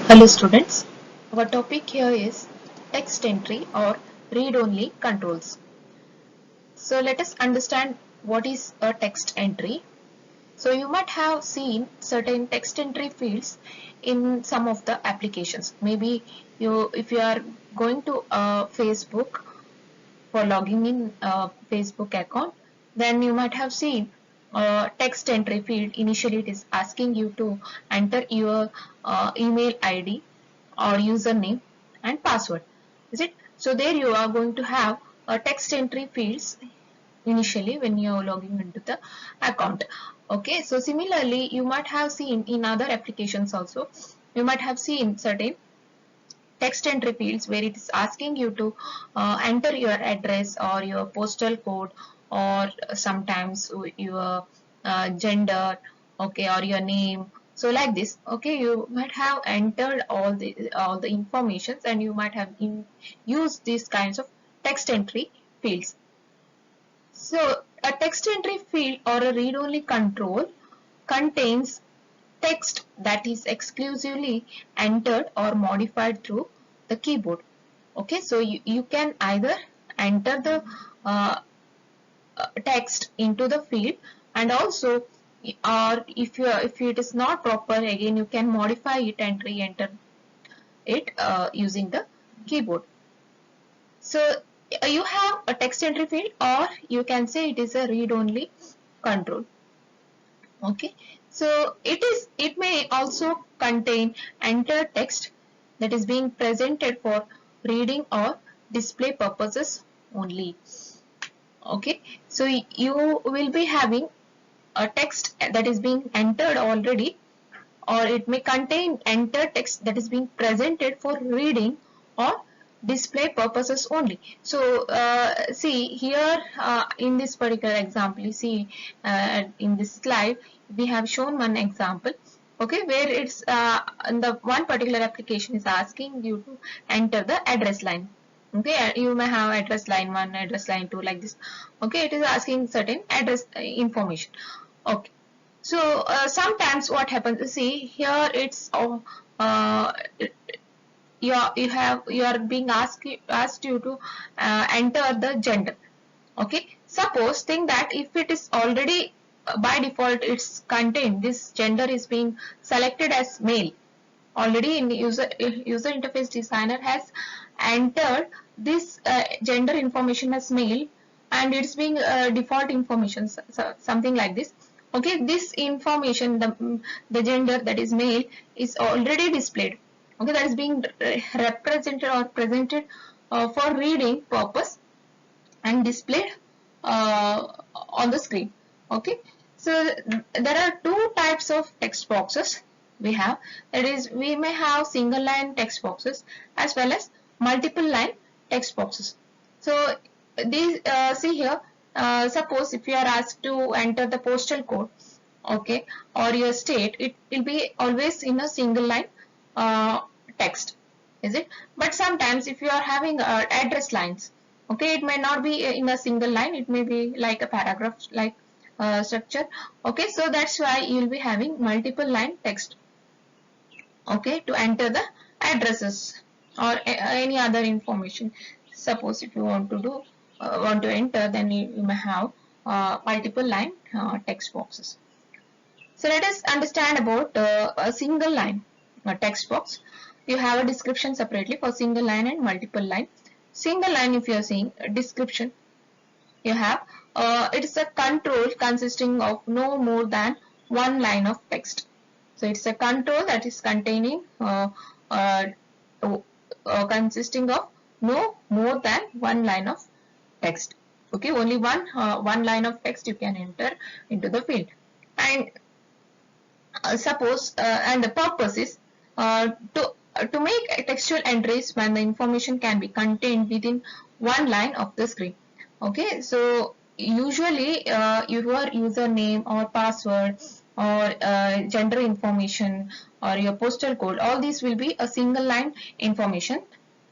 Hello students, our topic here is text entry or read-only controls. So let us understand what is a text entry. So you might have seen certain text entry fields in some of the applications. Maybe if you are going to Facebook for logging in a Facebook account, then you might have seen a text entry field. Initially it is asking you to enter your email ID or username and password, is it? So there you are going to have a text entry fields initially when you are logging into the account. Okay, so similarly you might have seen in other applications also, you might have seen certain text entry fields where it is asking you to enter your address or your postal code, or sometimes your gender, okay, or your name. So like this, okay, you might have entered all the informations, and you might have used these kinds of text entry fields. So a text entry field or a read-only control contains text that is exclusively entered or modified through the keyboard. Okay, so you can either enter the text into the field, and also, or if it is not proper, again you can modify it and re-enter it using the keyboard. So you have a text entry field, or you can say it is a read-only control. Okay, so it may also contain enter text that is being presented for reading or display purposes only. Okay, so you will be having a text that is being entered already, or it may contain enter text that is being presented for reading or display purposes only. So see here, in this particular example, you see in this slide we have shown one example, okay, where it's in the one particular application is asking you to enter the address line. Okay, you may have address line 1, address line 2, like this. Okay, it is asking certain address information. Okay, so sometimes what happens, see here, it's you are being asked you to enter the gender. Okay, suppose think that if it is already by default it's contained, this gender is being selected as male already in user interface designer has entered this gender information as male, and it's being default information, so something like this. Okay, this information, the gender that is male is already displayed. Okay, that is being represented or presented for reading purpose and displayed on the screen. Okay, so there are two types of text boxes we have, that is we may have single line text boxes as well as multiple line text boxes. So these see here, suppose if you are asked to enter the postal code, okay, or your state, it will be always in a single line uh, text, is it? But sometimes if you are having address lines, okay, it may not be in a single line, it may be like a paragraph like structure. Okay, so that's why you will be having multiple line text, okay, to enter the addresses or any other information. Suppose if you want to do want to enter, then you may have multiple line text boxes. So let us understand about a single line text box. You have a description separately for single line and multiple line. Single line, if you are seeing a description, you have it is a control consisting of no more than one line of text. So it's a control that is containing uh, consisting of no more than one line of text. Okay, only one line of text you can enter into the field. And suppose and the purpose is to make textual entries when the information can be contained within one line of the screen. Okay, so usually your username or password or gender information or your postal code, all these will be a single line information.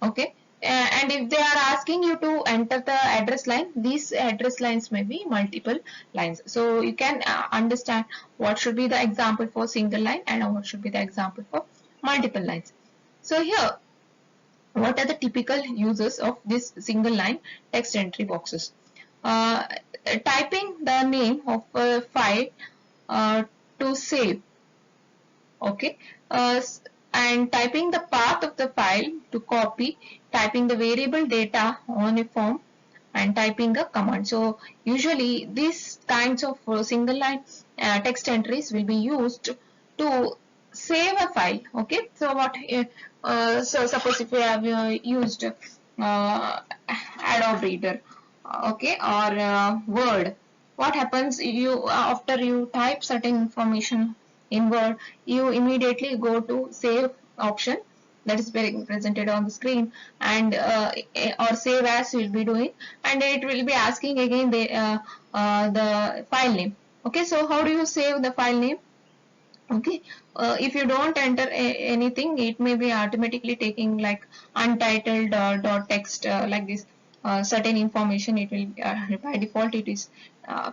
Okay, and if they are asking you to enter the address line, these address lines may be multiple lines. So you can understand what should be the example for single line and what should be the example for multiple lines. So here, what are the typical uses of this single line text entry boxes? Uh, Typing the name of a file uh, to save, okay, and typing the path of the file to copy, typing the variable data on a form, and typing a command. So usually these kinds of single line text entries will be used to save a file. Okay, so so suppose if you have used Adobe Reader, okay, or Word, what happens, you after you type certain information in Word, you immediately go to save option that is being presented on the screen, and or save as will be doing, and it will be asking again the file name. Okay, so how do you save the file name? Okay, if you don't enter anything, it may be automatically taking like untitled dot text like this certain information. It will by default it is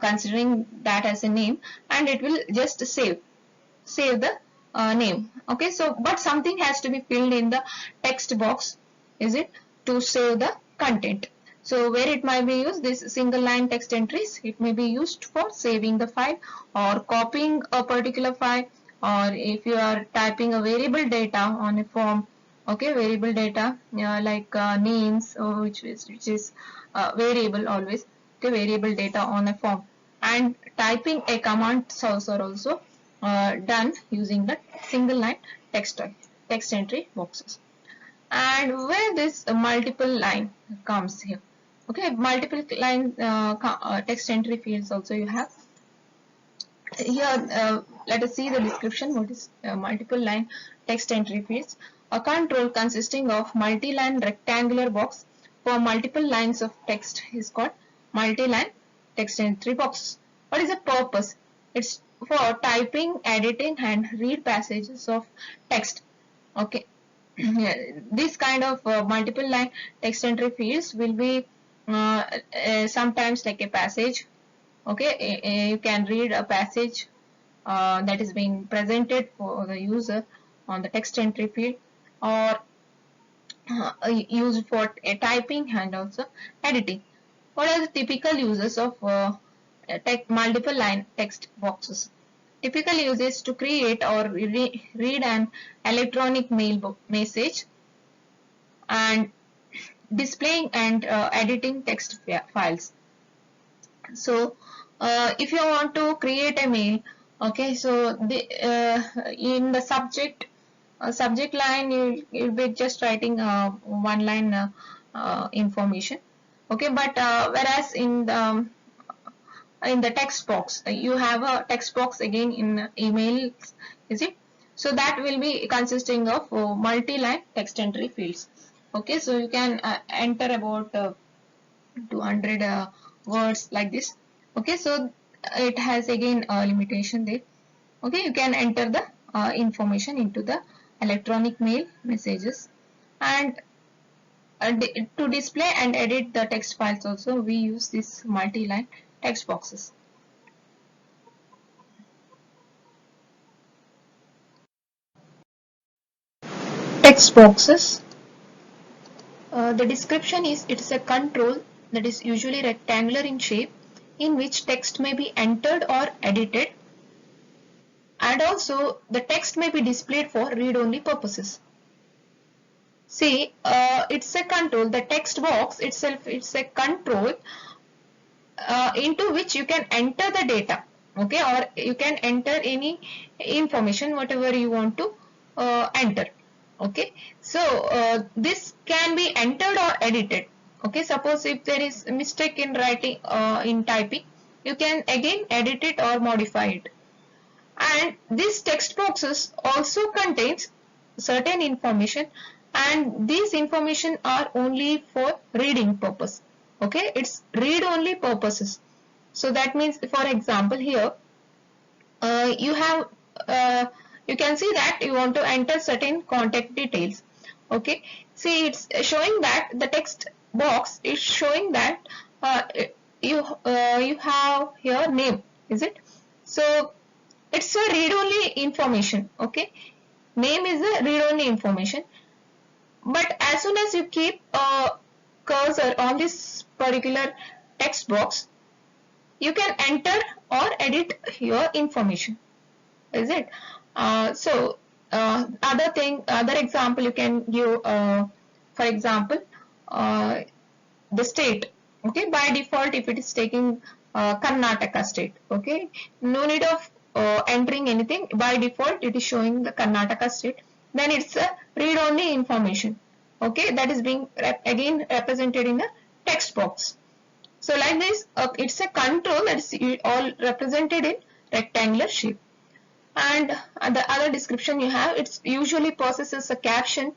considering that as a name, and it will just save the name. Okay, so but something has to be filled in the text box, is it, to save the content. So where it might be used, this single line text entries, it may be used for saving the file or copying a particular file, or if you are typing a variable data on a form. Okay, variable data like names, which is variable always. Okay, variable data on a form, and typing a command source are also done using the single line text entry boxes. And where this multiple line comes here, okay, multiple line text entry fields also you have here. Let us see the description. What is multiple line text entry fields? A control consisting of multi-line rectangular box for multiple lines of text is called multi-line text entry box. What is the purpose? It's for typing, editing, and read passages of text. Okay, this kind of multiple line text entry fields will be sometimes like a passage. Okay, you can read a passage that is being presented for the user on the text entry field, or used for typing and also editing. What are the typical uses of multiple line text boxes? Typical uses to create or read an electronic mail message, and displaying and editing text files. So if you want to create a mail, okay, so in the subject line, you'll be just writing one line information. Okay, but whereas in the text box, you have a text box again in emails, is it? So that will be consisting of multi-line text entry fields. Okay, so you can enter about 200 words like this. Okay, so it has again a limitation there. Okay, you can enter the information into the electronic mail messages, and to display and edit the text files also we use this multi-line text boxes. Text boxes. The description is, it is a control that is usually rectangular in shape, in which text may be entered or edited, and also the text may be displayed for read-only purposes. See, it's a control. The text box itself, it's a control into which you can enter the data, okay, or you can enter any information whatever you want to enter. Okay, so this can be entered or edited. Okay, suppose if there is a mistake in writing in typing, you can again edit it or modify it. And these text boxes also contains certain information, and these information are only for reading purpose. Okay, it's read only purposes. So that means, for example, here you have you can see that you want to enter certain contact details. Okay, see, it's showing that the text box is showing that you have here name, is it? So it's a read only information. Okay, name is a read only information, But as soon as you keep a cursor on this particular text box, you can enter or edit your information. Is it? Other example you can give, for example, the state. Okay, by default, if it is taking Karnataka state, okay, no need of entering anything. By default, it is showing the Karnataka state. Then it's a read-only information. Okay, that is being again represented in a text box. So like this, it's a control that is all represented in rectangular shape. And the other description you have, it usually possesses a caption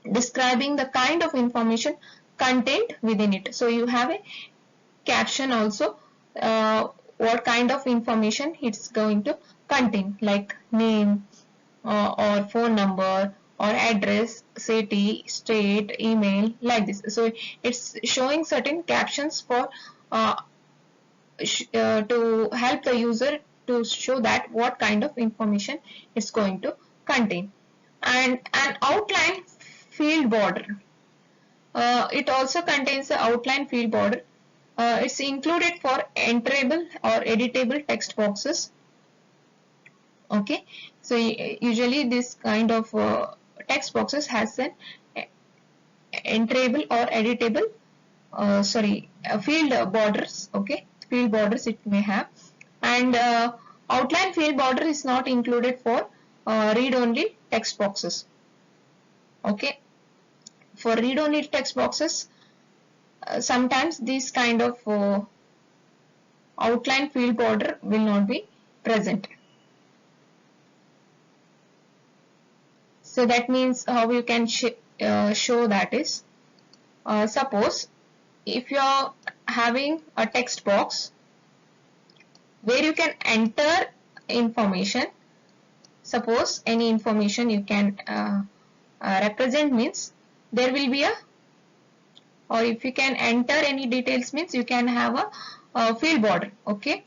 describing the kind of information contained within it. So you have a caption also, what kind of information it's going to contain, like name or phone number or address, city, state, email, like this. So it's showing certain captions for to help the user to show that what kind of information it's going to contain. And an outline field border. It also contains the outline field border. It's included for enterable or editable text boxes. Okay, so usually this kind of text boxes has an enterable or editable field borders. Okay, field borders it may have. And outline field border is not included for read-only text boxes. Okay, for read-only text boxes, sometimes this kind of outline field border will not be present. So that means how you can show that is, suppose if you are having a text box where you can enter information, suppose any information you can represent, means there will be a, or if you can enter any details, means you can have a field border. Okay,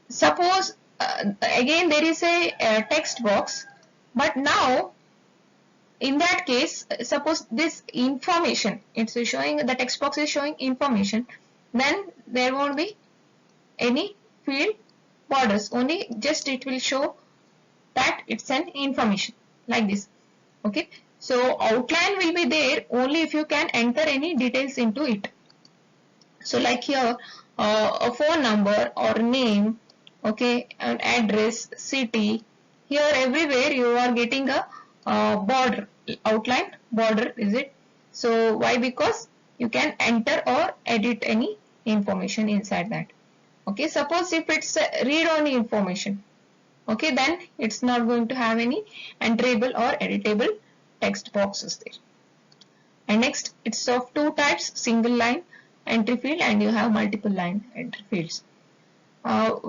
suppose again there is a text box, but now in that case, suppose this information, it's showing, the text box is showing information, then there won't be any field borders, only just it will show that it's an information, like this. Okay, so outline will be there only if you can enter any details into it. So like here, a phone number or name, okay, an address, city, here everywhere you are getting a border, outline border, is it? So why? Because you can enter or edit any information inside that. Okay, suppose if it's a read-only information, okay, then it's not going to have any enterable or editable text boxes there. And next, it's of two types, single line entry field and you have multiple line entry fields. There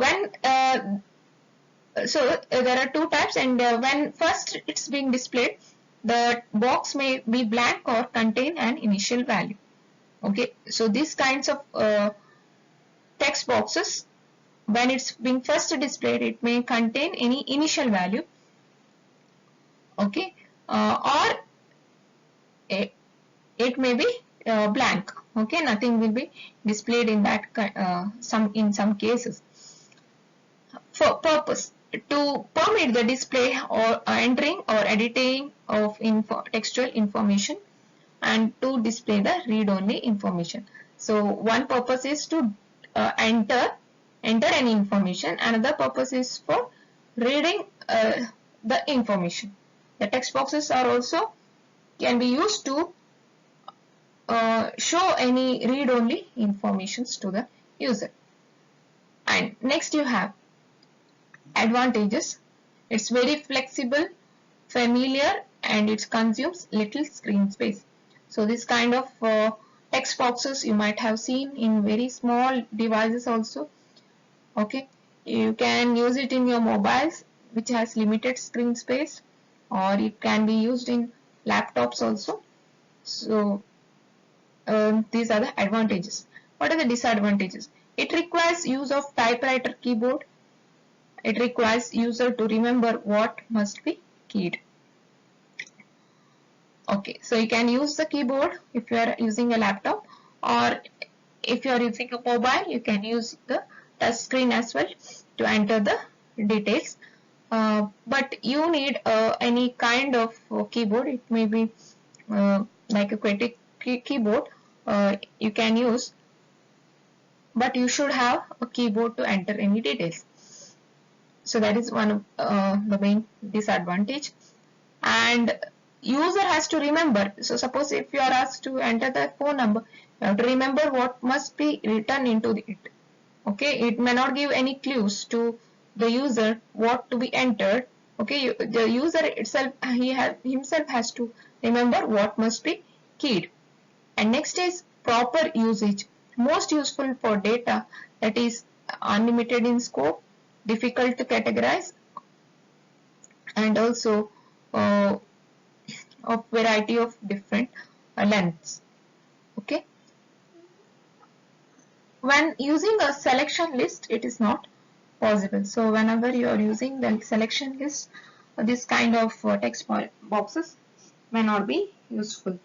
are two types, and when first it's being displayed, the box may be blank or contain an initial value. Okay, so these kinds of text boxes, when it's being first displayed, it may contain any initial value. Okay, or it may be blank. Okay, nothing will be displayed in that in some cases. For purpose, to permit the display or entering or editing of textual information, and to display the read-only information. So one purpose is to enter any information. Another purpose is for reading the information. The text boxes are also can be used to show any read-only informations to the user. And next you have advantages. It's very flexible, familiar, and it consumes little screen space. So this kind of text boxes you might have seen in very small devices also. Okay, you can use it in your mobiles which has limited screen space, or it can be used in laptops also. So these are the advantages. What are the disadvantages? It requires use of typewriter keyboard. It requires user to remember what must be keyed. Okay, so you can use the keyboard if you are using a laptop, or if you are using a mobile, you can use the touch screen as well to enter the details. But you need any kind of keyboard. It may be like a QWERTY keyboard you can use, but you should have a keyboard to enter any details. So that is one of the main disadvantage. And user has to remember. So suppose if you are asked to enter the phone number, you have to remember what must be written into it. Okay, it may not give any clues to the user what to be entered. Okay, the user itself, himself has to remember what must be keyed. And next is proper usage, most useful for data that is unlimited in scope, difficult to categorize, and also of variety of different lengths. Okay, when using a selection list, it is not possible. So whenever you are using the selection list, this kind of text boxes may not be useful.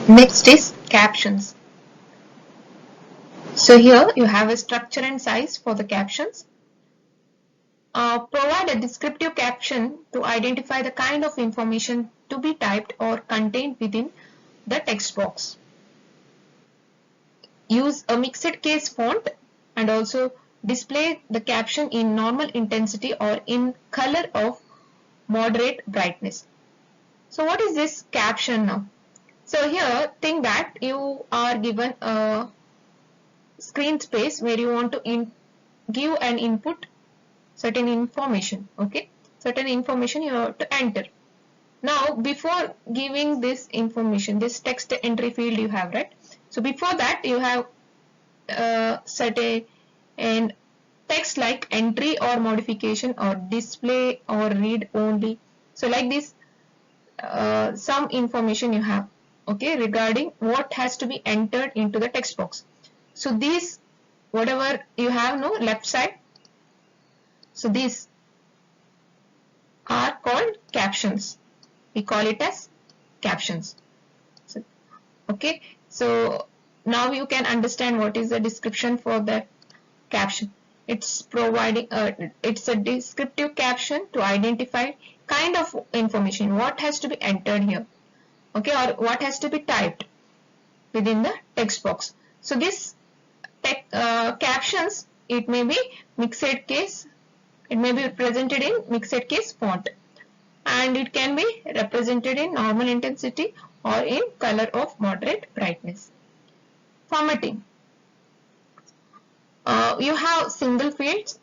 Next is captions. So here you have a structure and size for the captions. Provide a descriptive caption to identify the kind of information to be typed or contained within the text box. Use a mixed case font and also display the caption in normal intensity or in color of moderate brightness. So what is this caption now? So here think that you are given a screen space where you want to give an input certain information. Okay, certain information you have to enter. Now before giving this information, this text entry field you have, right? So before that you have set an text like entry or modification or display or read only. So like this some information you have, okay, regarding what has to be entered into the text box. So these whatever you have no left side, so these are called captions. We call it as captions. So, okay, so now you can understand what is the description for the caption. It's providing it's a descriptive caption to identify kind of information, what has to be entered here, okay, or what has to be typed within the text box. So this captions, it may be mixed case, it may be presented in mixed case font, and it can be represented in normal intensity or in color of moderate brightness. Formatting. You have single fields,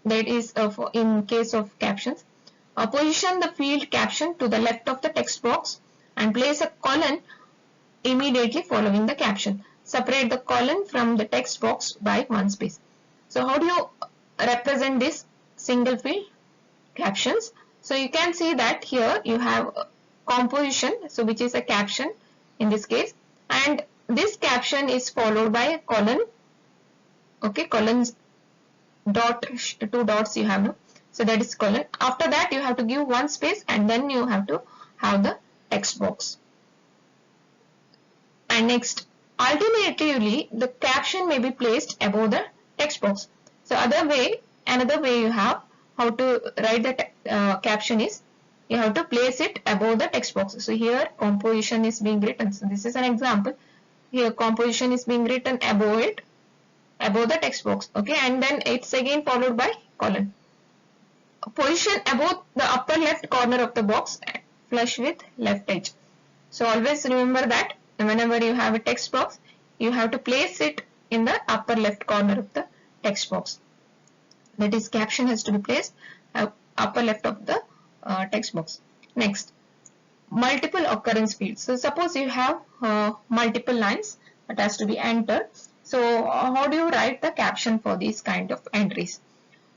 that is in case of captions. Position the field caption to the left of the text box and place a colon immediately following the caption. Separate the colon from the text box by one space. So how do you represent this single field captions? So you can see that here you have composition, so which is a caption in this case, and this caption is followed by a colon. Okay, colons dot, two dots you have, no? So that is colon. After that you have to give one space and then you have to have the text box. And next, alternatively, the caption may be placed above the text box. So another way you have how to write the caption is, you have to place it above the text box. So here composition is being written. So this is an example. Here composition is being written above it, above the text box. Okay, and then it's again followed by colon. Position above the upper left corner of the box, flush with left edge. So always remember that whenever you have a text box, you have to place it in the upper left corner of the text box. That is, caption has to be placed upper left of the text box. Next, multiple occurrence fields. So suppose you have multiple lines. that has to be entered. So how do you write the caption for these kind of entries?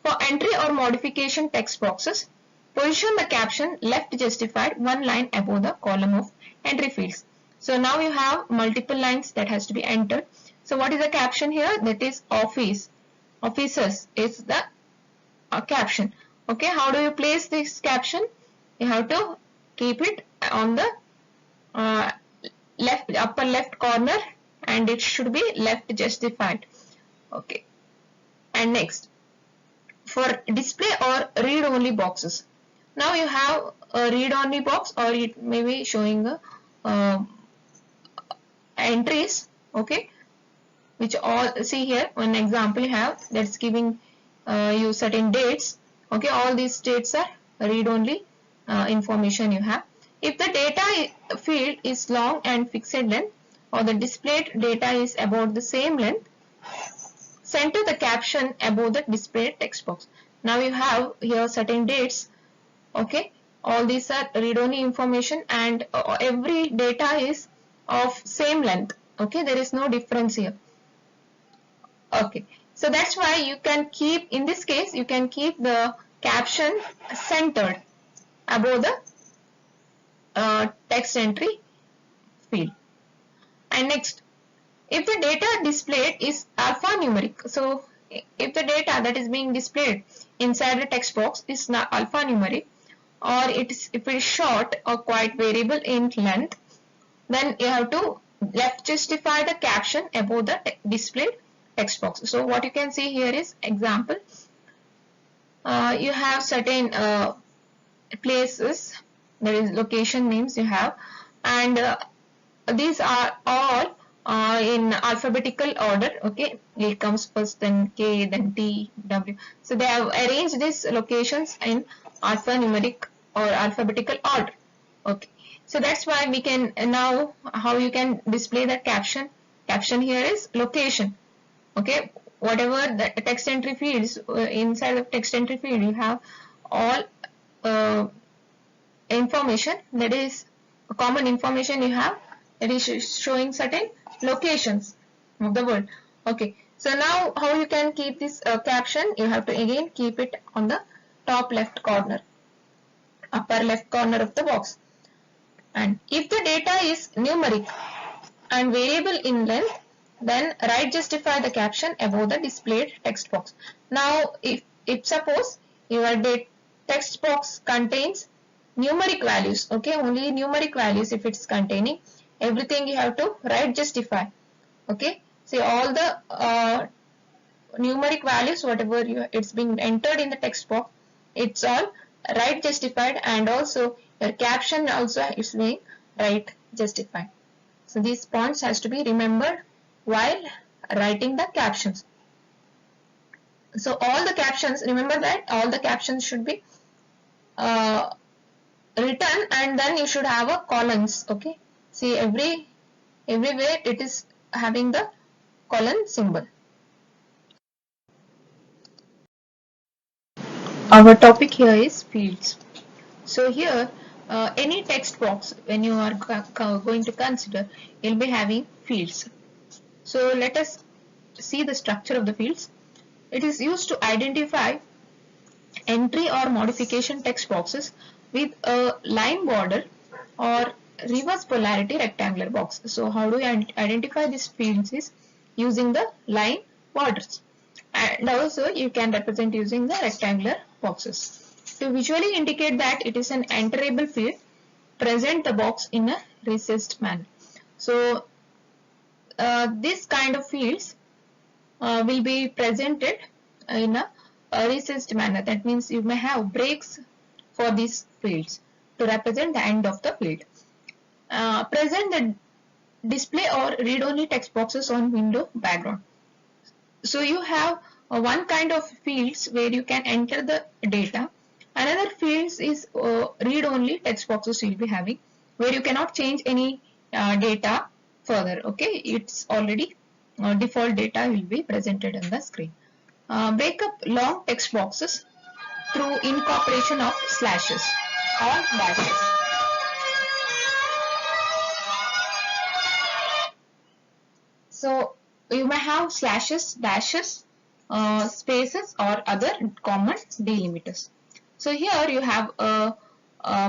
For entry or modification text boxes, position the caption left justified one line above the column of entry fields. So now you have multiple lines that has to be entered. So what is the caption here? That is office. Officers is the caption. Okay, how do you place this caption? You have to keep it on the upper left corner, and it should be left justified. Okay, and next, for display or read only boxes, now you have a read only box, or it may be showing a, entries, okay, which all, see here one example you have that's giving you certain dates. Okay, all these dates are read only information you have. If the data field is long and fixed length, or the displayed data is about the same length, center the caption above the displayed text box. Now you have here certain dates. Okay, all these are read only information, and every data is of same length. Okay, there is no difference here. Okay, so that's why you can keep, in this case you can keep the caption centered above the text entry field. And next, if the data displayed is alphanumeric, so if the data that is being displayed inside the text box is not alphanumeric, or if it is short or quite variable in length, then you have to left justify the caption above the displayed text box. So what you can see here is example. You have certain places, there is location names you have, and these are all in alphabetical order. Okay, A comes first, then K, then T, W. So they have arranged these locations in alphanumeric or alphabetical order. Okay, so that's why we can now, how you can display the caption. Caption here is location. Okay, whatever the text entry fields, inside the text entry field you have all information, that is common information you have, that is showing certain locations of the world. Okay, so now how you can keep this caption? You have to again keep it on the top left corner, upper left corner of the box. And if the data is numeric and variable in length, then right justify the caption above the displayed text box. Now if suppose your text box contains numeric values, okay, only numeric values, if it's containing, everything you have to right justify. Okay, see all the numeric values, whatever it's being entered in the text box, it's all right justified, and also your caption also is being right justified. So these points has to be remembered while writing the captions. So all the captions, remember that all the captions should be written, and then you should have a colons. Okay, see everywhere it is having the colon symbol. Our topic here is fields. So here any text box, when you are going to consider, you'll be having fields. So let us see the structure of the fields. It is used to identify entry or modification text boxes with a line border or reverse polarity rectangular box. So how do you identify these fields is using the line borders, and also you can represent using the rectangular boxes. To visually indicate that it is an enterable field, present the box in a recessed manner. So this kind of fields will be presented in a recessed manner. That means you may have breaks for these fields to represent the end of the field. Present the display or read-only text boxes on window background. So you have one kind of fields where you can enter the data. Another fields is read-only text boxes you'll be having, where you cannot change any data further. Okay, it's already default data will be presented on the screen. Break up long text boxes through incorporation of slashes or dashes. So you may have slashes, dashes, spaces or other common delimiters. So here you have a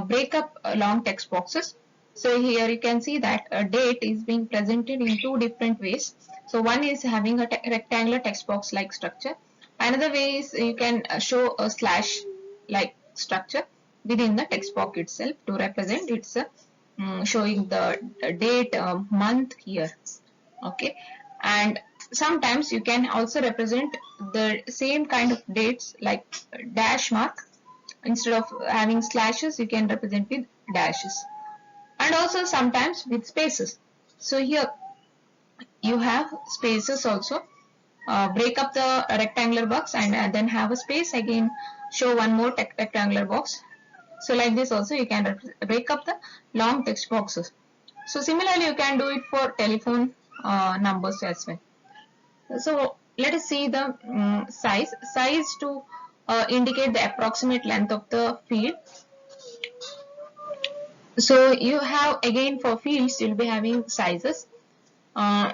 breakup long text boxes. So here you can see that a date is being presented in two different ways. So one is having a rectangular text box like structure. Another way is you can show a slash like structure within the text box itself to represent it's showing the date, month, year. Okay, and sometimes you can also represent the same kind of dates like dash mark. Instead of having slashes, you can represent with dashes, and also sometimes with spaces. So here you have spaces also. Break up the rectangular box and then have a space, again show one more rectangular box. So like this also you can break up the long text boxes. So similarly you can do it for telephone numbers as well. So let us see the size to indicate the approximate length of the field. So you have, again for fields you'll be having sizes, uh,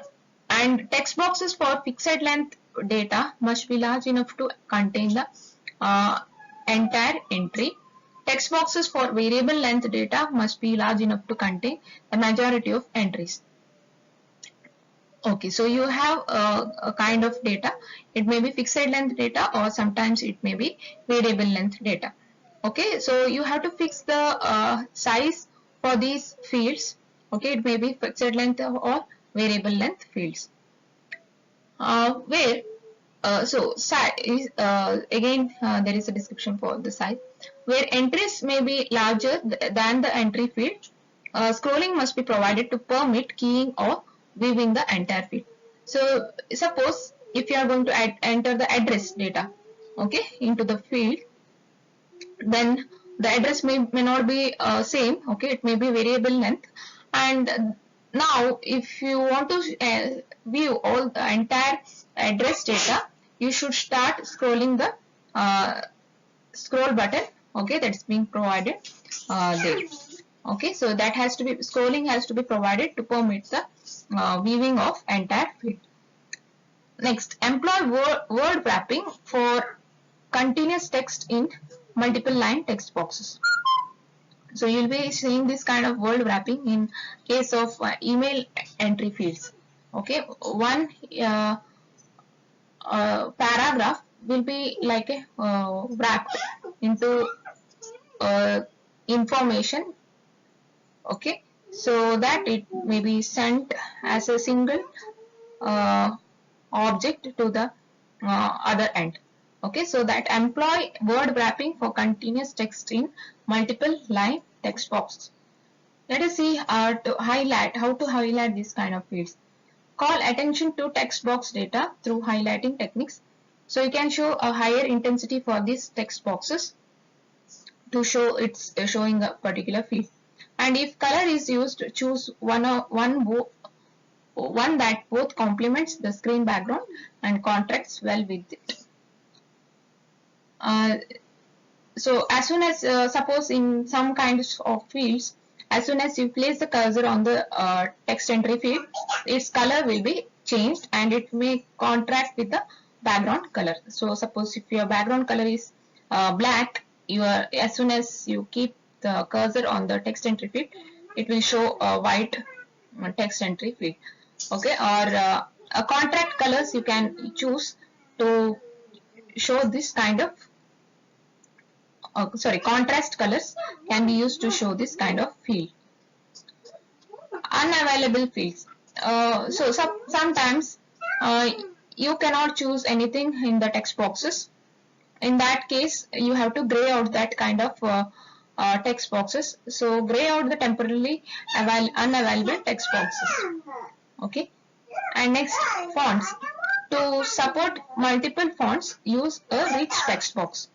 and text boxes for fixed length data must be large enough to contain the uh, entire entry. Text boxes for variable length data must be large enough to contain the majority of entries. Okay, so you have a kind of data. It may be fixed length data or sometimes it may be variable length data. Okay, so you have to fix the size for these fields. Okay, it may be fixed length or variable length fields. Where so size again there is a description for the size. Where entries may be larger than the entry field, scrolling must be provided to permit keying or viewing the entire field. So suppose if you are going to enter the address data, okay, into the field, then the address may not be same, okay, it may be variable length. And now if you want to view all the entire address data, you should start scrolling the scroll button, okay, that's being provided there. Okay, so that has to be, scrolling has to be provided to permit the viewing of entire field. Next, employ word wrapping for continuous text in multiple line text boxes. So you'll be seeing this kind of word wrapping in case of email entry fields. Okay, one paragraph will be like a wrapped into information. Okay, so that it may be sent as a single uh, object to the other end. Okay, so that employ word wrapping for continuous text in multiple line text boxes. Let us see how to highlight this kind of fields. Call attention to text box data through highlighting techniques. So you can show a higher intensity for these text boxes to show it's showing a particular field. And if color is used, choose one that both complements the screen background and contrasts well with it. Uh, so as soon as suppose in some kinds of fields, as soon as you place the cursor on the text entry field, its color will be changed and it may contrast with the background color. So suppose if your background color is black, as soon as you keep the cursor on the text entry field, it will show a white text entry field. Okay, or a contrast colors you can choose to show this kind of contrast colors can be used to show this kind of field. Unavailable fields. Sometimes you cannot choose anything in the text boxes. In that case, you have to gray out that kind of text boxes. So gray out the temporarily unavailable text boxes. Okay. And next, fonts. To support multiple fonts, use a rich text box.